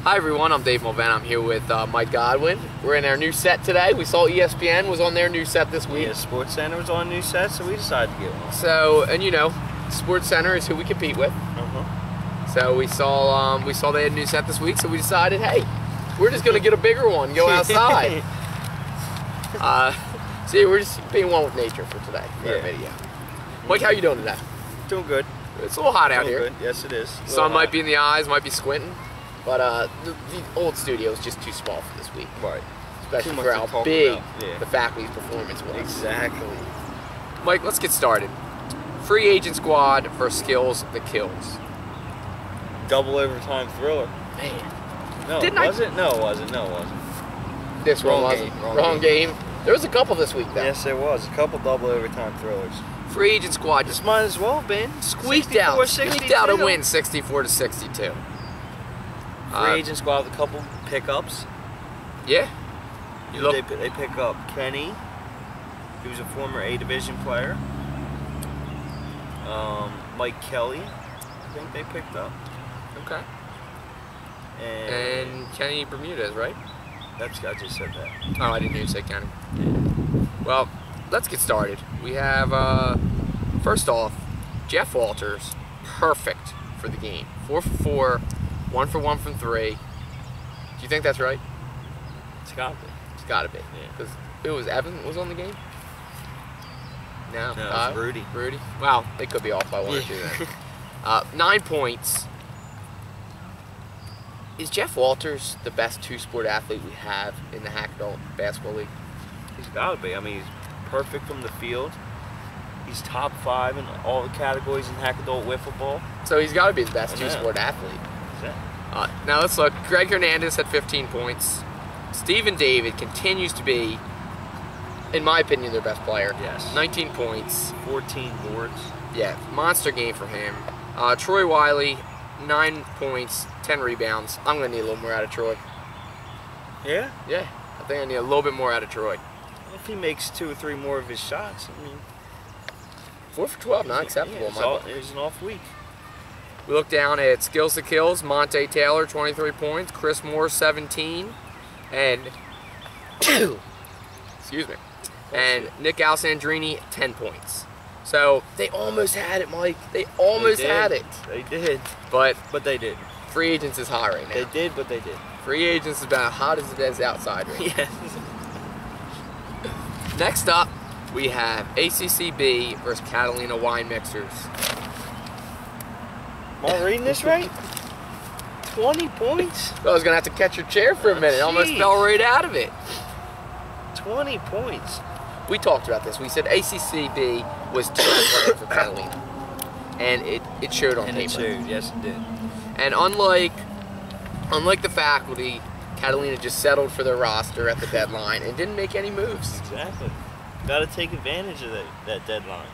Hi everyone, I'm Dave Mulvan. I'm here with Mike Godwin. We're in our new set today. We saw ESPN was on their new set this week. Yeah, SportsCenter was on a new set, so we decided to get one. So, and you know, SportsCenter is who we compete with. So we saw they had a new set this week, so we decided, hey, we're just gonna get a bigger one, go outside. See, we're just being one with nature for today, for our video. Mike, how you doing today? Doing good. It's a little hot out here. Good. Yes, it is. Sun might be in the eyes, might be squinting, but the old studio is just too small for this week. Right. Especially for how big the faculty's performance was. Exactly. Mike, let's get started. Free agent squad for skills that kills. Double overtime thriller. Man. No, was it? No, it wasn't. No, it wasn't. This one wasn't. Wrong game. There was a couple this week, though. Yes, there was. A couple double overtime thrillers. Free agent squad just might as well have been. Squeaked out a win 64-62. Free agent squad with a couple pickups. Yeah. They pick up Kenny, who's a former BDivision player. Mike Kelly, I think they picked up. Okay. And Kenny Bermudez, right? I just said that. Oh, I didn't hear you say Kenny. Well, let's get started. We have, first off, Jeff Walters, perfect for the game. 4 for 4, 1 for 1 from 3. Do you think that's right? It's got to be. It's got to be. Because it was Evan was on the game? No, it was Rudy. Rudy? Wow, they could be off by 1 or 2 then. 9 points. Is Jeff Walters the best two-sport athlete we have in the Hack Adult Basketball League? He's got to be. I mean, he's perfect from the field. He's top 5 in all the categories in Hack Adult Wiffle Ball. So he's got to be the best two-sport athlete. Now let's look. Greg Hernandez had 15 points. Stephen David continues to be, in my opinion, their best player. Yes. 19 points. 14 boards. Yeah, monster game for him. Troy Wiley, 9 points, 10 rebounds. I'm going to need a little more out of Troy. Yeah? Yeah, I think I need a little bit more out of Troy. If he makes 2 or 3 more of his shots, I mean... 4 for 12, not acceptable. It was an off week. We look down at skills that kills. Monte Taylor, 23 points. Chris Moore, 17. And... excuse me. And Nick Alessandrini, 10 points. So, they almost had it, Mike. They almost had it. They did. But they did. Free agents is hot right now. They did, but they did. Free agents is about hot as it is outside right now. Yes. Next up, we have ACCB versus Catalina Wine Mixers. Am I reading this right? 20 points? Well, I was going to have to catch your chair for a minute. Almost fell right out of it. 20 points. We talked about this. We said ACCB was too athletic for Catalina. And it showed on paper. It showed, yes it did. And unlike the faculty, Catalina just settled for their roster at the deadline and didn't make any moves. Exactly. Got to take advantage of that deadline.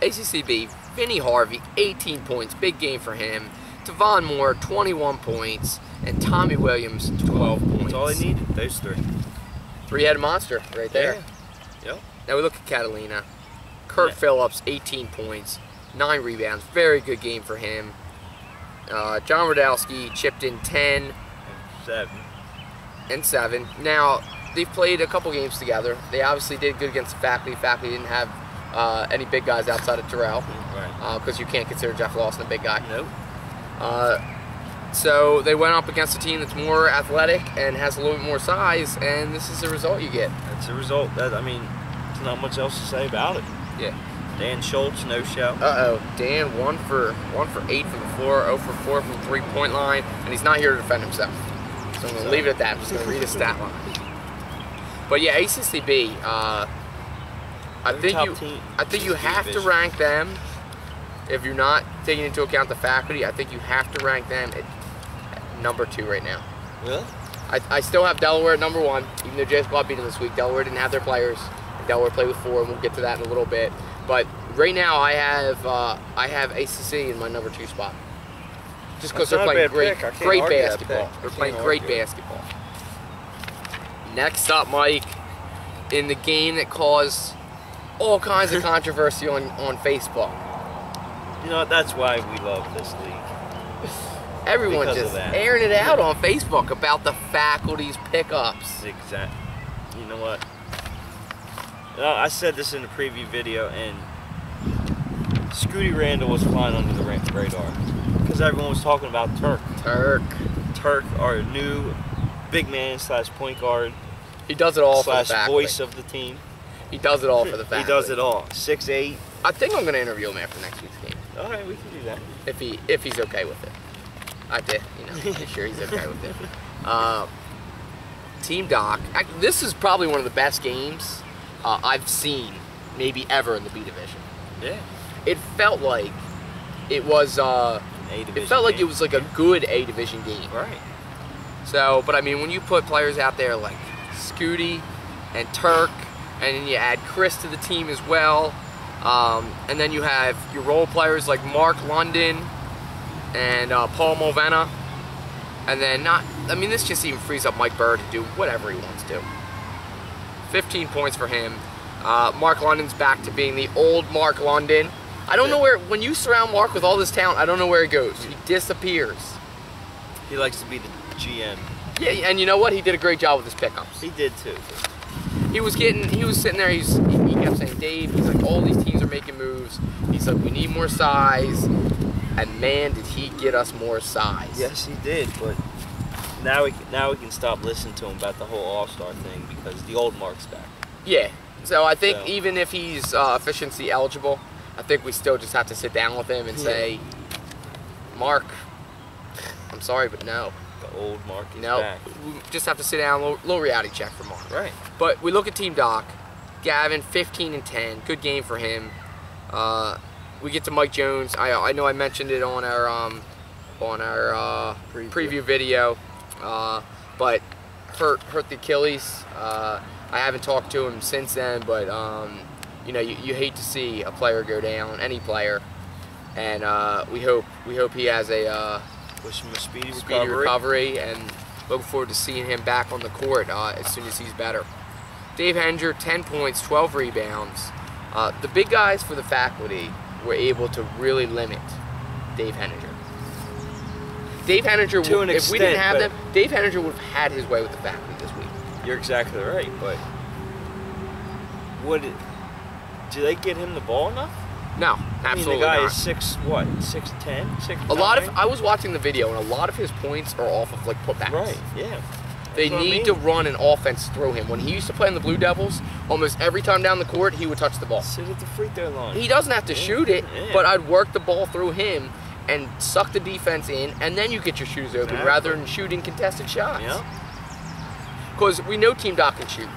ACCB, Vinny Harvey, 18 points, big game for him. Tavon Moore, 21 points, and Tommy Williams, 12 points. That's all they needed, those 3. Three-headed monster right there. Yeah. Yep. Now we look at Catalina. Kurt Phillips, 18 points, 9 rebounds, very good game for him. John Radowski chipped in 10. 7. Now, they've played a couple games together. They obviously did good against the faculty. Faculty didn't have any big guys outside of Terrell. Right. Because you can't consider Jeff Lawson a big guy. Nope. So they went up against a team that's more athletic and has a little bit more size, and this is the result you get. That's the result. I mean, there's not much else to say about it. Yeah. Dan Schultz, no show. Dan, 1 for 8 from the floor, 0 for 4 from the three-point line, and he's not here to defend himself. So I'm going to leave it at that. I'm just going to read his stat line. But yeah, ACCB, I think you have to rank them. If you're not taking into account the faculty, I think you have to rank them at number 2 right now. Really? I still have Delaware at number 1, even though J-Squad beat them this week. Delaware didn't have their players. And Delaware played with 4, and we'll get to that in a little bit. But right now, I have ACC in my number 2 spot. Just because they're playing great basketball. They're playing great basketball. Next up, Mike, in the game that caused all kinds of controversy on Facebook. You know, that's why we love this league. Everyone because of just that. airing it out on Facebook about the faculty's pickups. Exactly. You know what? I said this in the preview video, and Scooty Randall was flying under the radar because everyone was talking about Turk. Turk, our new big man / point guard. He does it all for the / faculty. voice of the team. He does it all for the faculty. He does it all. 6'8". I think I'm going to interview him after next week's game. All right, we can do that. If he's okay with it. I did, make sure he's okay with it. Team Doc. This is probably one of the best games I've seen, maybe ever in the BDivision. Yeah. It felt like it was. It felt like game. it was like a good A-Division game. Right. So, but I mean, when you put players out there like Scooty and Turk, and then you add Chris to the team as well, and then you have your role players like Mark London and Paul Mulvena, and then this just even frees up Mike Bird to do whatever he wants to. 15 points for him. Mark London's back to being the old Mark London. I don't know when you surround Mark with all this talent, I don't know where he goes. He disappears. He likes to be the GM. Yeah, and you know what? He did a great job with his pickups. He did too. He was sitting there, he kept saying, Dave, he's like, all these teams are making moves. He's like, we need more size. And man, did he get us more size. Yes, he did, but now we can stop listening to him about the whole All-Star thing because the old Mark's back. Yeah, so I think even if he's efficiency eligible, I think we still just have to sit down with him and say, Mark, I'm sorry, but no. The old Mark is back. We just have to sit down, little reality check for Mark. Right. But we look at Team Doc. Gavin, 15 and 10, good game for him. We get to Mike Jones. I know I mentioned it on our preview video, but hurt the Achilles. I haven't talked to him since then, but you hate to see a player go down, any player, and we hope he has a wish him a speedy recovery, and look forward to seeing him back on the court as soon as he's better. Dave Henninger, 10 points, 12 rebounds. The big guys for the faculty were able to really limit Dave Henninger. Dave Henninger, to an if extent, we didn't have them, Dave Henninger would have had his way with the faculty this week. You're exactly right, but do they get him the ball enough? No, absolutely the guy not. is 6'10", 6'9"? I was watching the video, and a lot of his points are off of like putbacks. Right, yeah. They need to run an offense through him. When he used to play in the Blue Devils, almost every time down the court, he would touch the ball. Sit at the free throw line. He doesn't have to shoot it, but I'd work the ball through him and suck the defense in, and then you get your shoes open rather than shooting contested shots. Yeah. Because we know Team Doc can shoot.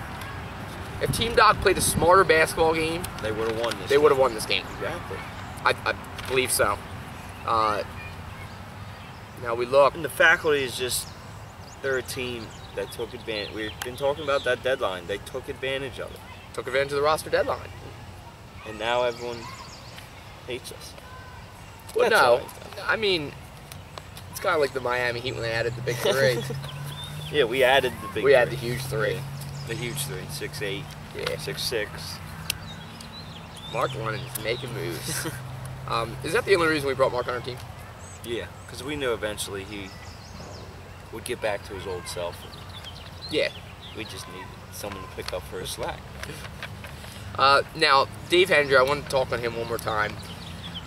If Team Doc played a smarter basketball game, they would have won this. They would have won this game. Exactly. I believe so. Now we look. And the faculty is just—they're a team that took advantage. We've been talking about that deadline. They took advantage of it. Took advantage of the roster deadline. And now everyone hates us. Well, no, I mean, it's kind of like the Miami Heat when they added the big three. Yeah, we added the big three. We had the huge three. Yeah, the huge three. 6'8". Yeah. 6'6". Mark London is making moves. Is that the only reason we brought Mark on our team? Yeah, because we knew eventually he would get back to his old self. Yeah. We just needed someone to pick up for his slack. Now, Dave Henninger, I want to talk on him one more time.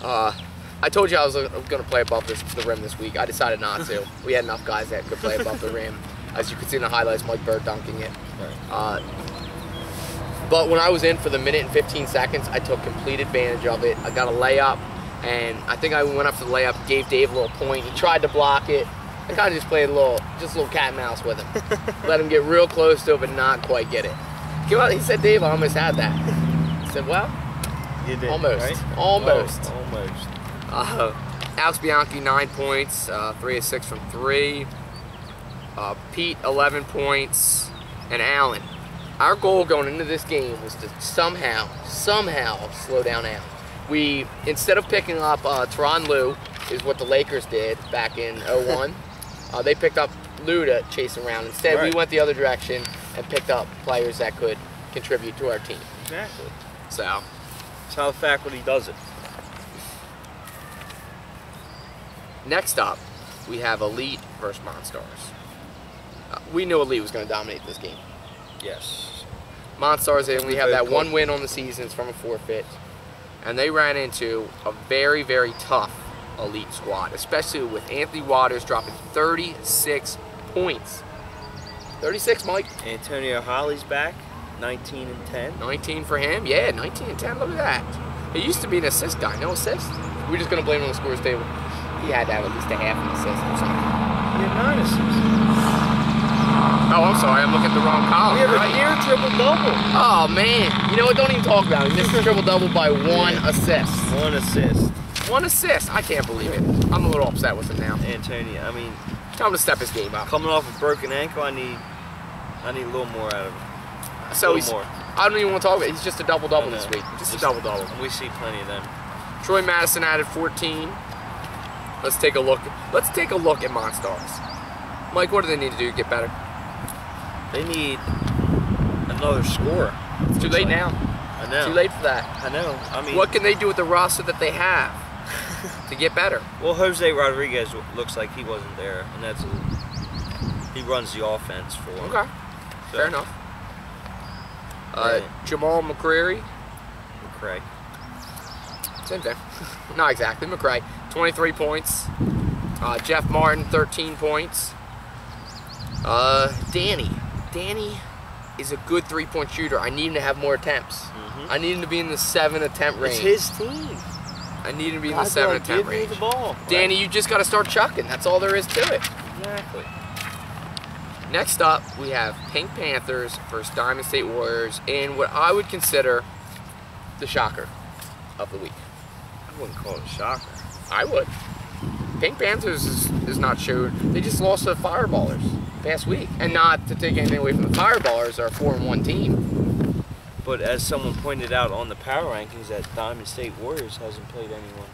I told you I was going to play above the rim this week. I decided not to. We had enough guys that could play above the rim. As you can see in the highlights, Mike Bird dunking it. Right. But when I was in for the minute and 15 seconds, I took complete advantage of it. I got a layup, and I think I went up for the layup, gave Dave a little point. He tried to block it. I kind of just played a little cat and mouse with him. Let him get real close to it, but not quite get it. Came out, he said, Dave, I almost had that. I said, well, you did, almost. Right? Almost. Oh, almost. Alex Bianchi, 9 points, 3 of 6 from 3. Pete, 11 points, and Allen. Our goal going into this game was to somehow slow down Allen. We, instead of picking up Teron Lue, is what the Lakers did back in 01. They picked up Lue to chase around. Instead, we went the other direction and picked up players that could contribute to our team. Exactly. So that's how the faculty does it. Next up, we have Elite versus Monstars. We knew Elite was going to dominate this game. Yes. Monstars, they only have that one win on the season. It's from a forfeit. And they ran into a very, very tough Elite squad, especially with Anthony Waters dropping 36 points. 36, Mike. Antonio Holly's back, 19 and 10. 19 for him? Yeah, 19 and 10. Look at that. He used to be an assist guy. No assist. We're just going to blame him on the scores table. He had to have at least a half an assist or something. He had 9 assists. Oh, I'm sorry. I'm looking at the wrong column. We have a near triple-double. Oh, man. You know what? Don't even talk about it. He missed a triple-double by 1 assist. 1 assist. 1 assist. I can't believe it. I'm a little upset with him now. Antonio, I mean, tell him to step his game up. Coming off a broken ankle, I need a little more out of him. So he's more. I don't even want to talk about it. He's just a double-double this week. Just a double-double. We see plenty of them. Troy Madison added 14. Let's take a look. Let's take a look at Monstars. Mike, what do they need to do to get better? They need another scorer. It's too late now. I know. Too late for that. I know. I mean, what can they do with the roster that they have to get better? Well, Jose Rodriguez looks like he wasn't there, and he runs the offense for them. Okay. So, fair enough. Jamal McCrary. Same thing. Not exactly. McCray, 23 points. Jeff Martin, 13 points. Danny is a good three-point shooter. I need him to have more attempts. I need him to be in the 7 attempt range. It's his team. I need him to be in the 7 attempt range. Give me the ball. Danny, you just got to start chucking. That's all there is to it. Exactly. Next up, we have Pink Panthers versus Diamond State Warriors in what I would consider the shocker of the week. I wouldn't call it a shocker. I would. Pink Panthers is not showed. They just lost to the Fireballers past week. And not to take anything away from the Fireballers, are a 4-1 team. But as someone pointed out on the power rankings, that Diamond State Warriors hasn't played anyone.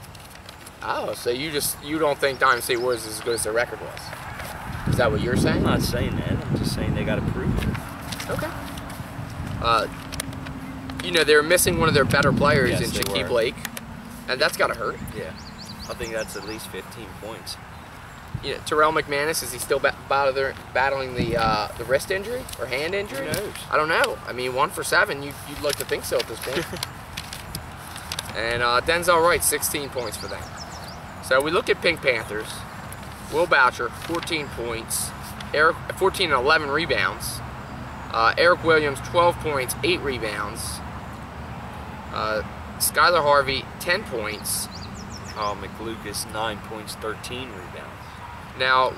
Oh, so you don't think Diamond State Warriors is as good as their record was? Is that what you're saying? I'm not saying that. I'm just saying they got to prove it. Okay. You know, they're missing one of their better players in Shaquille Blake, and that's got to hurt. Yeah. I think that's at least 15 points. You know, Terrell McManus, is he still battling the wrist injury or hand injury? Who knows? I don't know. I mean, 1 for 7. You'd like to think so at this point. And Denzel Wright, 16 points for them. So we look at Pink Panthers. Will Boucher, 14 points. 14 and 11 rebounds. Eric Williams, 12 points, 8 rebounds. Skylar Harvey, 10 points. McLucas, 9 points, 13 rebounds. Now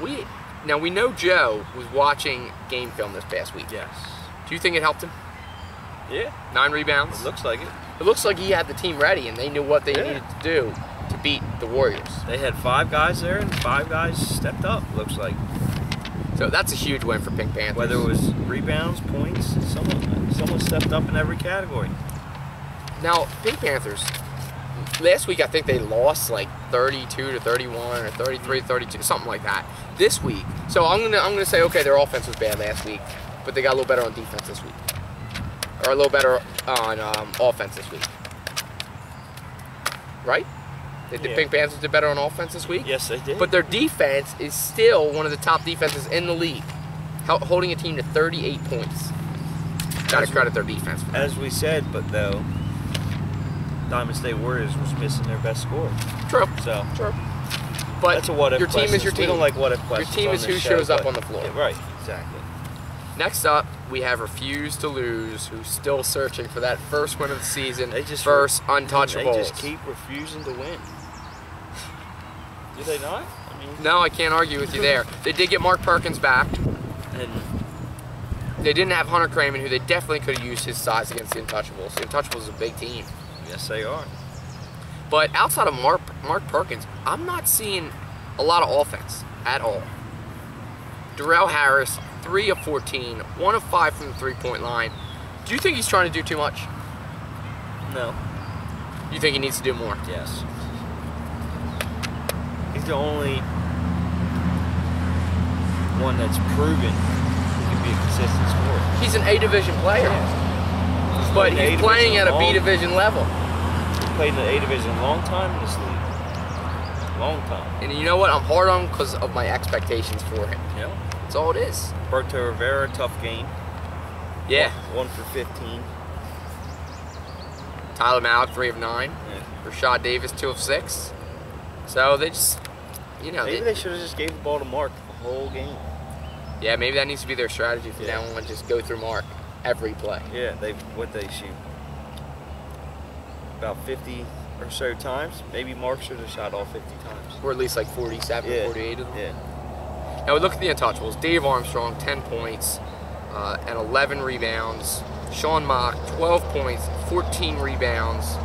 we know Joe was watching game film this past week. Yes. Do you think it helped him? Yeah. 9 rebounds? It looks like it. It looks like he had the team ready and they knew what they needed to do to beat the Warriors. They had 5 guys there and 5 guys stepped up, looks like. So that's a huge win for Pink Panthers. Whether it was rebounds, points, someone stepped up in every category. Now, Pink Panthers, last week I think they lost like 32-31 or 33-32, something like that. This week, so I'm gonna say, okay, their offense was bad last week, but they got a little better on defense this week, or a little better on offense this week, right? The Pink Panthers did better on offense this week. Yes, they did. But their defense is still one of the top defenses in the league, holding a team to 38 points. Got to credit their defense for that. As we said, but though, Diamond State Warriors was missing their best scorer. True. So true. But that's a what if your team is your team. We don't like what if questions. Your team is who shows up on the floor. Yeah, right. Exactly. Next up, we have Refuse to Lose, who's still searching for that first win of the season versus Untouchables. They just keep refusing to win. Do they not? I mean, no, I can't argue with you there. They did get Mark Perkins back. And they didn't have Hunter Craman, who they definitely could have used his size against the Untouchables. The Untouchables is a big team. Yes, they are. But outside of Mark Perkins, I'm not seeing a lot of offense at all. Darrell Harris, 3 of 14, 1 of 5 from the three-point line. Do you think he's trying to do too much? No. You think he needs to do more? Yes. He's the only one that's proven he can be a consistent scorer. He's an A-Division player. Yeah. But he's playing at a B-Division level. He's played in the A-Division a long time in this league. Long time. And you know what? I'm hard on him because of my expectations for him. Yeah. That's all it is. Berto Rivera, tough game. Yeah. 1 for 15. Tyler Malik, 3 of 9. Yeah. Rashad Davis, 2 of 6. So they just, you know. Maybe they should have just gave the ball to Mark the whole game. Yeah, maybe that needs to be their strategy from now on. Just go through Mark every play. Yeah, they shoot about 50 or so times. Maybe Mark should have shot all 50 times. Or at least like 47, 48 of them. Yeah. Now we look at the untouchables. Dave Armstrong, 10 points and 11 rebounds. Sean Mock, 12 points, 14 rebounds.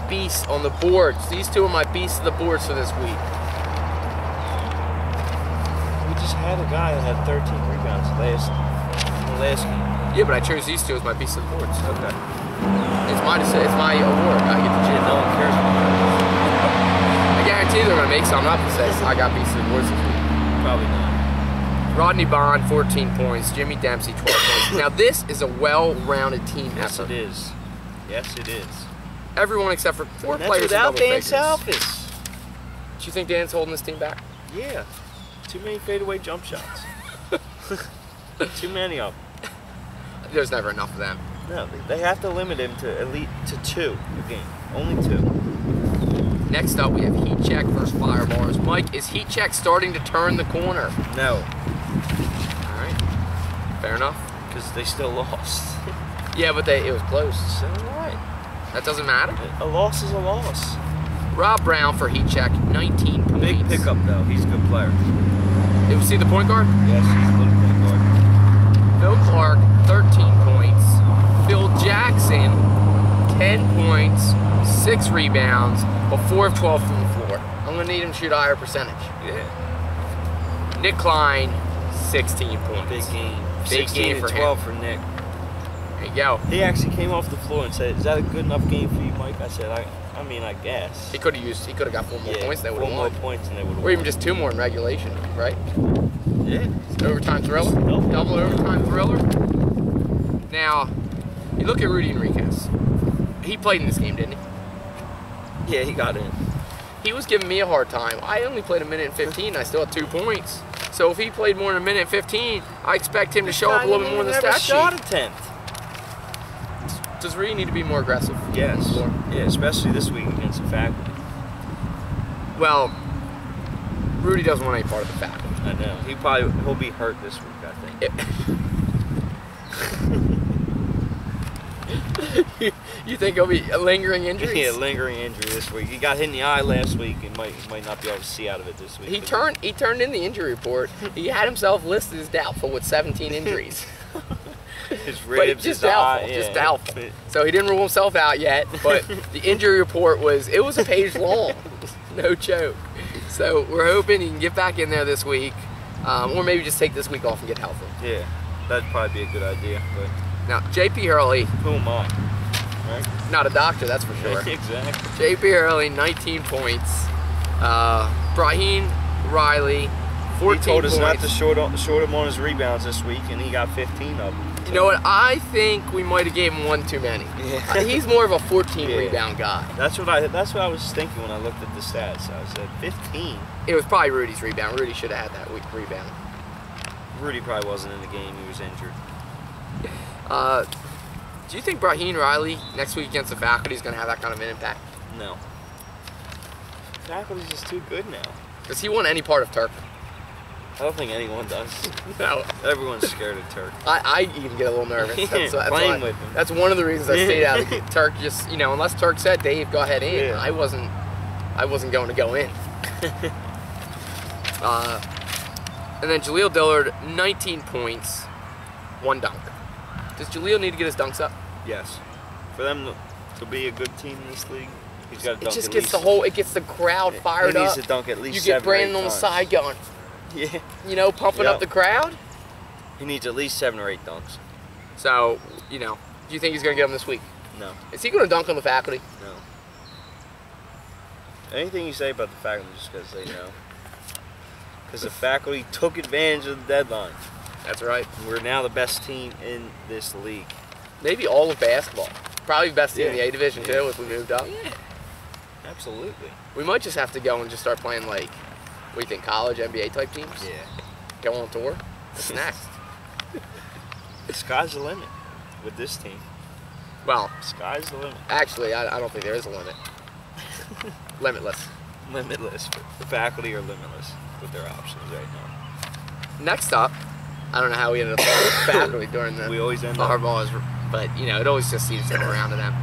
Beasts on the boards. These two are my beasts of the boards for this week. We just had a guy that had 13 rebounds last game. Yeah, but I chose these two as my beasts of the boards. Okay. It's my award. I get the Yeah, no one cares about that. I guarantee they're gonna make something up that says I got beasts of the boards this week. Probably not. Rodney Bond, 14 points. Jimmy Dempsey, 12 points. Now this is a well-rounded team Yes, effort. it is. Yes, it is. Everyone except for 4 And players that's without in double Dan figures. Salfis. Do you think Dan's holding this team back? Yeah. Too many fadeaway jump shots. Too many of them. There's never enough of them. No, they have to limit him to at least 2 a game. Only 2. Next up, we have Heat Check versus Fireballers. Mike, is Heat Check starting to turn the corner? No. All right. Fair enough. Because they still lost. Yeah, but it was close. So what? That doesn't matter. A loss is a loss. Rob Brown for Heat Check, 19 points. Big pickup though. He's a good player. Did we see the point guard? Yes, he's a good point guard. Phil Clark, 13 points. Phil Jackson, 10 points, 6 rebounds, but 4 of 12 from the floor. I'm going to need him to shoot a higher percentage. Yeah. Nick Klein, 16 points. Big game. Big 16 game and for 12 him. for Nick. There you go. He actually came off the floor and said, "Is that a good enough game for you, Mike?" I said, I mean, I guess. He could have got 4 more points. They would have 4 more won. points and they would have won. Or even just 2 more in regulation, right? Yeah. Overtime thriller. Double overtime thriller. Now, you look at Rudy Enriquez. He played in this game, didn't he? Yeah, he got in. He was giving me a hard time. I only played a minute and 15. And I still had 2 points. So if he played more than a minute and 15, I expect him to show up a little bit more in the stat sheet. Shot attempt. Does Rudy need to be more aggressive? Yes. Yeah, especially this week against the faculty. Well, Rudy doesn't want any part of the faculty. I know. He'll be hurt this week, I think. You think he'll be lingering injuries? Yeah, lingering injury this week. He got hit in the eye last week and might not be able to see out of it this week. He turned in the injury report. He had himself listed as doubtful with 17 injuries. His ribs, just his doubtful, eye, just yeah. doubtful. So he didn't rule himself out yet, but the injury report was a page long. No joke. So we're hoping he can get back in there this week, or maybe just take this week off and get healthy. Yeah, that'd probably be a good idea. But Now, J.P. Hurley, who am I? Right? not a doctor, that's for sure. Exactly. J.P. Hurley, 19 points. Brahim Riley, 14 He told us not points. to short him on his rebounds this week, and he got 15 of them. You know what? I think we might have gave him 1 too many. Yeah. He's more of a 14 Yeah. rebound guy. That's what I was thinking when I looked at the stats. I said 15. It was probably Rudy's rebound. Rudy should have had that week rebound. Rudy probably wasn't in the game. He was injured. Do you think Brahim Riley next week against the faculty is going to have that kind of an impact? No. Faculty's just too good now. Does he want any part of Turk? I don't think anyone does. No. Everyone's scared of Turk. I even get a little nervous. Playing with him. That's one of the reasons I stayed out of the Turk. Just, unless Turk said, Dave, go ahead in. Yeah. I wasn't going to go in. And then Jaleel Dillard, 19 points, 1 dunk. Does Jaleel need to get his dunks up? Yes. For them to be a good team in this league, he's got to dunk It just at gets least. it gets the crowd fired He needs up. to dunk at least You get 7 or 8 Brandon on the times. side going, Yeah. pumping Yep. up the crowd. He needs at least 7 or 8 dunks. So, do you think he's going to get them this week? No. Is he going to dunk on the faculty? No. Anything you say about the faculty, I'm just going to say no. Because the faculty took advantage of the deadline. That's right. We're now the best team in this league. Maybe all of basketball. Probably the best team in the Yeah. A division too if we moved up. Yeah. Absolutely. We might just have to go and just start playing, like, what do you think, college, NBA type teams? Yeah. Go on tour? What's next? The sky's the limit with this team. Well, Sky's the limit. actually, I don't think there is a limit. Limitless. Limitless. The faculty are limitless with their options right now. Next up, I don't know how we ended up talking faculty during the We always end up. hardball, but, you know, it always just seems to come around to them.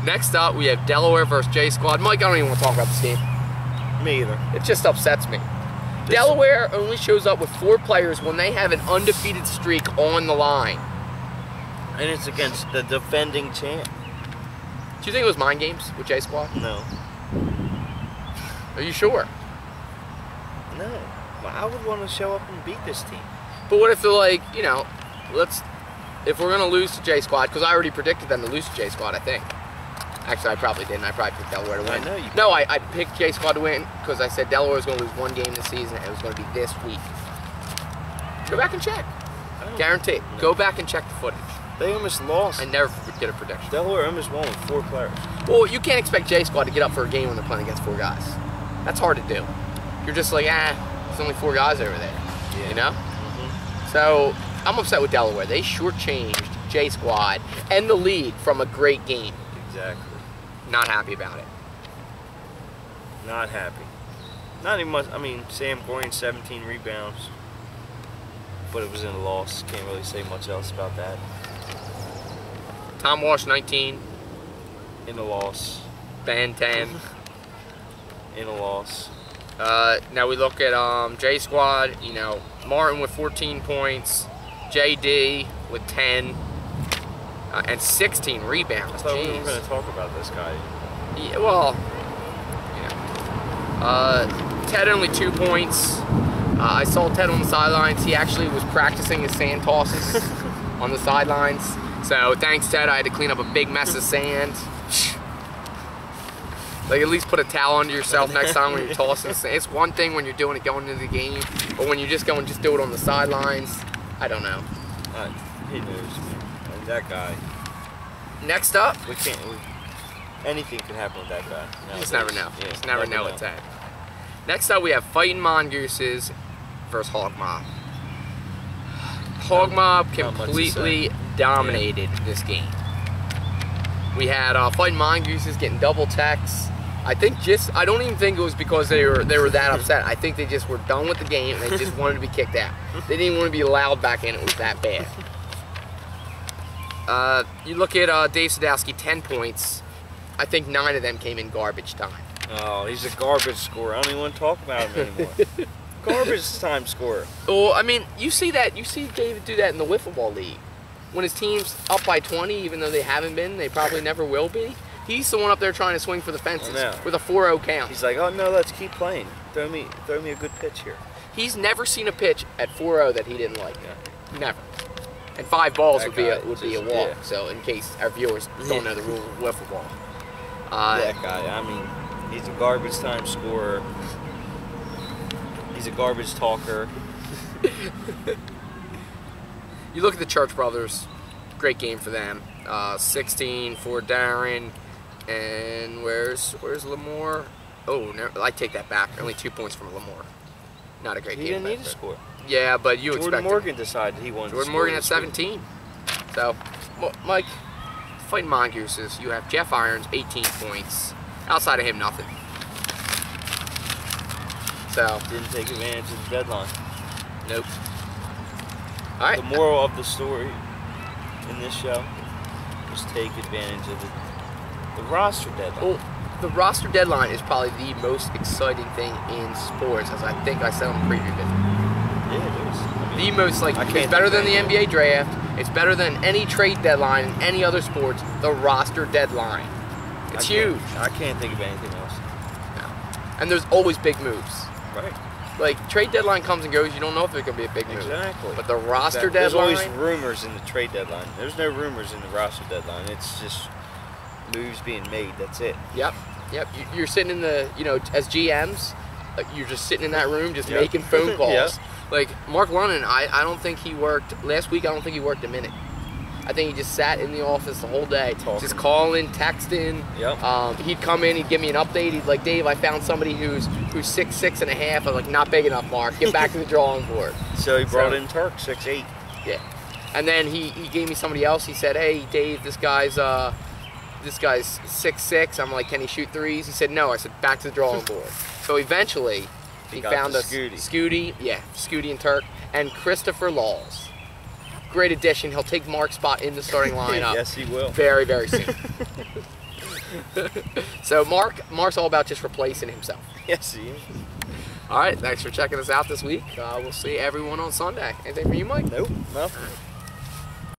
Next up, we have Delaware versus J Squad. Mike, I don't even want to talk about this game. Me either. It just upsets me. Delaware only shows up with 4 players when they have an undefeated streak on the line. And it's against the defending champ. Do you think it was mind games with J Squad? No. Are you sure? No. Well, I would want to show up and beat this team. But what if they're like, you know, if we're gonna lose to J Squad, because I already predicted them to lose to J Squad, I think. Actually, I probably didn't. I probably picked Delaware to win. I know you. No, I picked J Squad to win because I said Delaware was gonna lose 1 game this season, and it was gonna be this week. Go back and check. Guarantee. No. Go back and check the footage. They almost lost. I never get a prediction. Delaware almost won with 4 players. Well, you can't expect J Squad to get up for a game when they're playing against 4 guys. That's hard to do. You're just like, there's only 4 guys over there. Yeah. You know? Mm-hmm. So, I'm upset with Delaware. They shortchanged J Squad and the league from a great game. Exactly. Not happy about it. Not happy. Not even much. I mean, Sam Gorian 17 rebounds, but it was in a loss. Can't really say much else about that. Tom Walsh 19, In a loss. Ben 10. In a loss. Now we look at J Squad. You know, Martin with 14 points, JD with 10. And 16 rebounds. I thought we were Jeez. going to talk about this guy. Yeah, well, Ted only 2 points. I saw Ted on the sidelines. He actually was practicing his sand tosses on the sidelines. So thanks, Ted. I had to clean up a big mess of sand. Like, at least put a towel under yourself next time when you're tossing sand. It's one thing when you're doing it going into the game, but when you just go and just do it on the sidelines, I don't know. He knows, man. And that guy. Next up, Anything can happen with that guy. you just never know. Yeah, Just never know with Ted. Next up, we have Fighting Mongooses versus Hog Mob. Hog Mob completely dominated this game. We had Fighting Mongooses getting double techs. I don't even think it was because they were that upset. I think they just were done with the game and they just wanted to be kicked out. They didn't want to be allowed back in. It was that bad. You look at Dave Sadowski, 10 points. I think 9 of them came in garbage time. Oh, he's a garbage scorer. I don't even want to talk about him anymore. Garbage time scorer. Well, I mean, you see David do that in the wiffle ball league. When his team's up by 20, even though they haven't been, they probably never will be. He's the one up there trying to swing for the fences with a 4-0 count. He's like, oh no, let's keep playing. Throw me a good pitch here. He's never seen a pitch at 4-0 that he didn't like. Yeah. Never. And 5 balls That would be a walk. yeah. So in case our viewers don't know the rules of wiffle ball. That guy, I mean, he's a garbage time scorer. He's a garbage talker. You look at the Church brothers. Great game for them. 16 for Darren. And where's Lamore? Oh, no, I take that back. Only 2 points from Lamore. Not a great game. He didn't need to score. Yeah, but you expect Jordan Morgan decided he wanted to score. Jordan Morgan had 17. So, Mike, Fighting Mongooses, you have Jeff Irons, 18 points. Outside of him, nothing. So, Didn't take advantage of the deadline. nope. All right. The moral of the story in this show was take advantage of the roster deadline. Well, the roster deadline is probably the most exciting thing in sports, as I think I said on the preview video. Yeah, it is. I mean, The most, like, I can't it's better think than the of NBA draft. It's better than any trade deadline in any other sports. The roster deadline. It's huge. I can't think of anything else. And there's always big moves. Right. Like, trade deadline comes and goes. You don't know if there's going to be a big move. Exactly. But the roster There's deadline... always rumors in the trade deadline. There's no rumors in the roster deadline. It's just moves being made. That's it. Yep. You're sitting in the, as GMs, you're just sitting in that room just Yep. making phone calls. Yep. Like, Mark London, I don't think he worked, last week I don't think he worked a minute. I think he just sat in the office the whole day, Talking. just calling, texting. Yep. He'd come in, he'd give me an update. He'd like, Dave, I found somebody who's 6'6.5". I was like, not big enough, Mark. Get back to the drawing board. So he brought in Turk, 6'8". Yeah. And then he gave me somebody else. He said, hey, Dave, this guy's 6'6". I'm like, can he shoot threes? He said, no. I said, back to the drawing board. So eventually, he found us Scooty, Scooty and Turk, and Christopher Laws. Great addition. He'll take Mark's spot in the starting lineup. Yes, he will. Very, very soon. So Mark's all about just replacing himself. Yes, he is. All right, thanks for checking us out this week. We'll see everyone on Sunday. Anything for you, Mike? Nope, nothing.